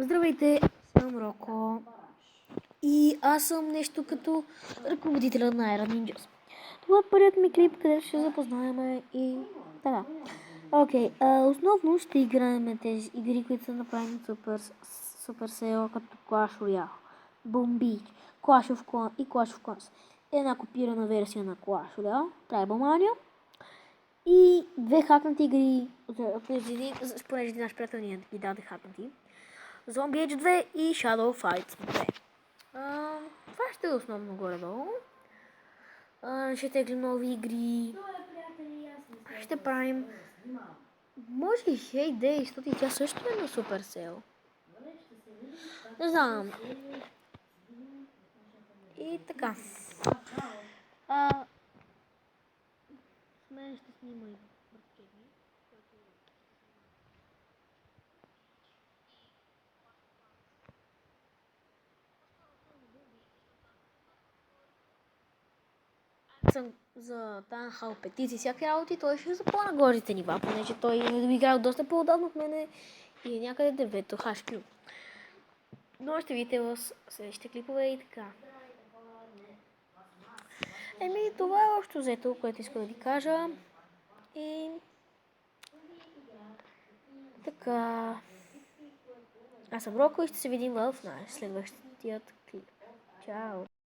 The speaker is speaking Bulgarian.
Здравейте, съм Роко и аз съм нещо като ръководителя на Air Ninjas. Това е първият ми клип, където ще запознаем и така. Окей, основно ще играем тези игри, които са направени Supercell, като Clash Royale, Boom Beach, Clash of Clans и Clash of Clans. Една копирана версия на Clash Royale, Tribal Mania и две хакнати игри, понеже един наш приятел ни ги даде хакнати. Zombie Age 2 и Shadow Fight 2. Това ще е основно горе-долу. Ще теглим нови игри. Ще правим... Може и Hay Day, защото и тя също е на Supercell. Не знам. И така. С мен ще снима и браткеми. Съм за Танхал петици, всяки работи, той ще за по-нагорите нива, понеже той е играл доста по-отдавна от мене и е някъде девето HQ. Но ще видите в следващите клипове и така. Това е общо взето, което иска да ви кажа. И така. Аз съм Роко и ще се видим в следващият клип. Чао!